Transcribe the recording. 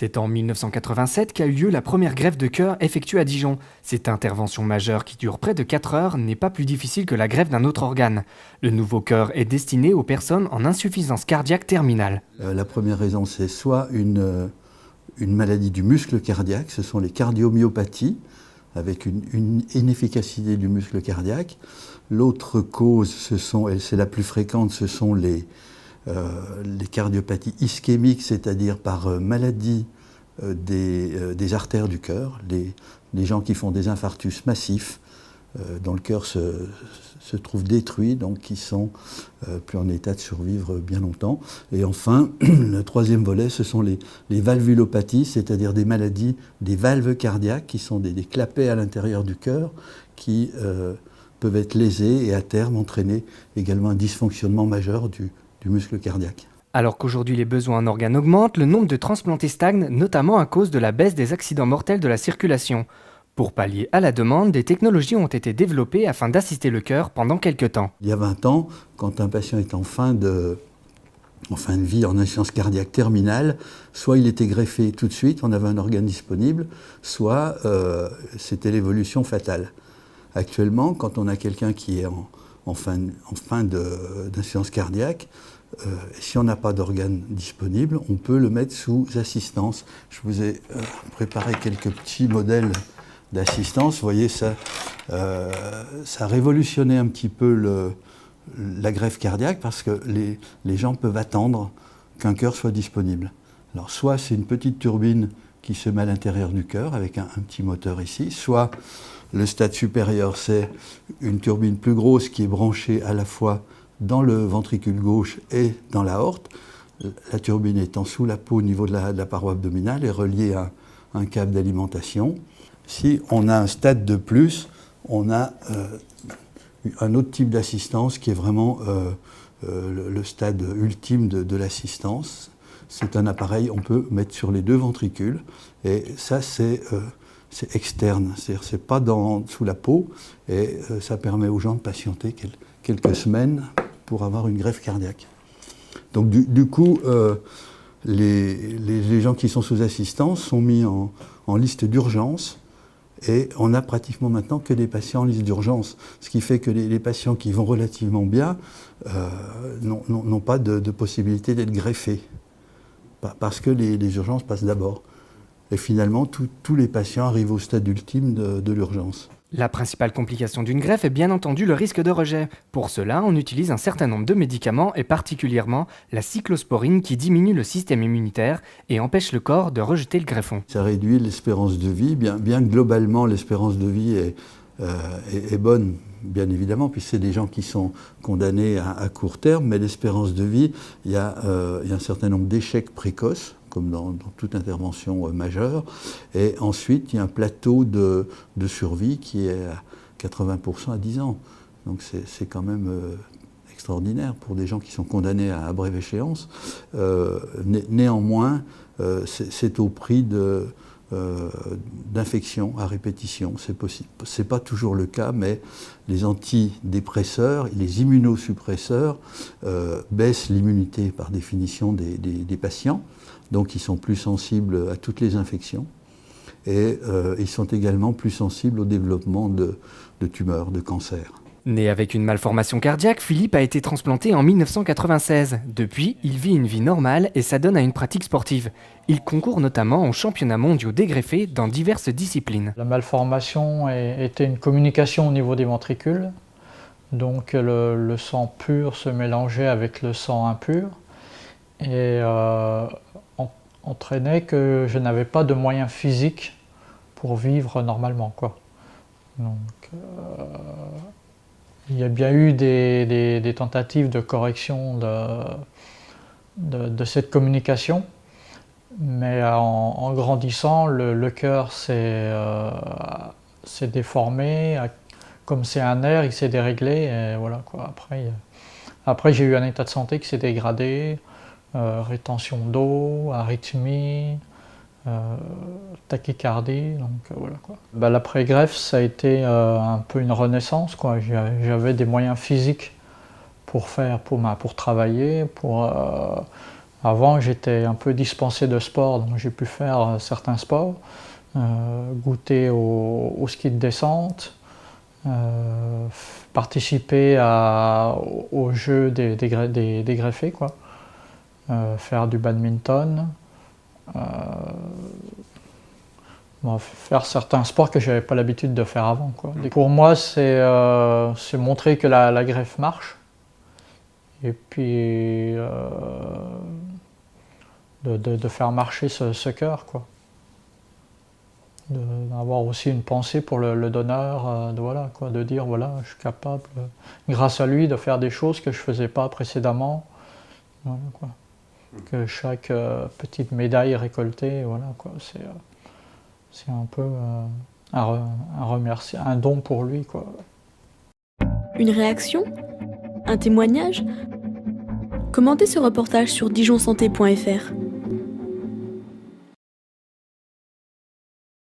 C'est en 1987 qu'a eu lieu la première greffe de cœur effectuée à Dijon. Cette intervention majeure qui dure près de 4 heures n'est pas plus difficile que la greffe d'un autre organe. Le nouveau cœur est destiné aux personnes en insuffisance cardiaque terminale. La première raison, c'est soit une maladie du muscle cardiaque, ce sont les cardiomyopathies, avec une inefficacité du muscle cardiaque. L'autre cause, et c'est la plus fréquente, ce sont les cardiopathies ischémiques, c'est-à-dire par maladie des artères du cœur, les gens qui font des infarctus massifs, dont le cœur se trouve détruit, donc qui sont plus en état de survivre bien longtemps. Et enfin, le troisième volet, ce sont les valvulopathies, c'est-à-dire des maladies des valves cardiaques, qui sont des clapets à l'intérieur du cœur, qui peuvent être lésés et à terme entraîner également un dysfonctionnement majeur du muscle cardiaque. Alors qu'aujourd'hui les besoins en organes augmentent, le nombre de transplantés stagne, notamment à cause de la baisse des accidents mortels de la circulation. Pour pallier à la demande, des technologies ont été développées afin d'assister le cœur pendant quelques temps. Il y a 20 ans, quand un patient est en fin de vie, en insuffisance cardiaque terminale, soit il était greffé tout de suite, on avait un organe disponible, soit c'était l'évolution fatale. Actuellement, quand on a quelqu'un qui est en fin d'insuffisance cardiaque, si on n'a pas d'organe disponible, on peut le mettre sous assistance. Je vous ai préparé quelques petits modèles d'assistance. Vous voyez, ça a révolutionné un petit peu la greffe cardiaque parce que les gens peuvent attendre qu'un cœur soit disponible. Alors, soit c'est une petite turbine qui se met à l'intérieur du cœur avec un petit moteur ici, soit le stade supérieur, c'est une turbine plus grosse qui est branchée à la fois dans le ventricule gauche et dans l'aorte, la turbine étant sous la peau au niveau de la paroi abdominale et reliée à un câble d'alimentation. Si on a un stade de plus, on a un autre type d'assistance qui est vraiment le stade ultime de l'assistance. C'est un appareil, on peut mettre sur les deux ventricules, et ça c'est externe, c'est-à-dire c'est pas sous la peau, et ça permet aux gens de patienter quelques semaines pour avoir une greffe cardiaque. Donc du coup, les gens qui sont sous assistance sont mis en liste d'urgence, et on n'a pratiquement maintenant que des patients en liste d'urgence, ce qui fait que les patients qui vont relativement bien n'ont pas de possibilité d'être greffés, parce que les urgences passent d'abord. Et finalement, tous les patients arrivent au stade ultime de l'urgence. La principale complication d'une greffe est bien entendu le risque de rejet. Pour cela, on utilise un certain nombre de médicaments et particulièrement la cyclosporine qui diminue le système immunitaire et empêche le corps de rejeter le greffon. Ça réduit l'espérance de vie, bien que globalement l'espérance de vie est bonne, bien évidemment, puisque c'est des gens qui sont condamnés à court terme, mais l'espérance de vie, il y a un certain nombre d'échecs précoces, comme dans toute intervention majeure. Et ensuite, il y a un plateau de survie qui est à 80% à 10 ans. Donc c'est quand même extraordinaire pour des gens qui sont condamnés à brève échéance. Néanmoins, c'est au prix d'infections à répétition. C'est possible. C'est pas toujours le cas, mais les antidépresseurs, les immunosuppresseurs baissent l'immunité par définition des patients. Donc ils sont plus sensibles à toutes les infections et ils sont également plus sensibles au développement de tumeurs, de cancers. Né avec une malformation cardiaque, Philippe a été transplanté en 1996. Depuis, il vit une vie normale et s'adonne à une pratique sportive. Il concourt notamment aux championnats mondiaux dégreffés dans diverses disciplines. La malformation était une communication au niveau des ventricules. Donc le sang pur se mélangeait avec le sang impur. Et entraînait que je n'avais pas de moyens physiques pour vivre normalement, quoi. Donc, il y a bien eu des tentatives de correction de cette communication, mais en grandissant, le cœur s'est déformé, comme c'est un nerf, il s'est déréglé, et voilà, quoi. Après j'ai eu un état de santé qui s'est dégradé, rétention d'eau, arythmie, tachycardie, donc voilà quoi. L'après-greffe, ça a été un peu une renaissance, quoi. J'avais des moyens physiques pour travailler, pour Avant, j'étais un peu dispensé de sport, donc j'ai pu faire certains sports, goûter au ski de descente, participer au jeu des greffés, quoi. Faire du badminton, faire certains sports que je n'avais pas l'habitude de faire avant, quoi. Pour moi, c'est montrer que la greffe marche, et puis de faire marcher ce cœur, quoi. D'avoir aussi une pensée pour le donneur, voilà, quoi, de dire voilà, je suis capable, grâce à lui, de faire des choses que je ne faisais pas précédemment. Voilà, quoi. Que chaque petite médaille récoltée, voilà, quoi, c'est un peu un don pour lui, quoi. Une réaction? Un témoignage? Commentez ce reportage sur dijonsanté.fr.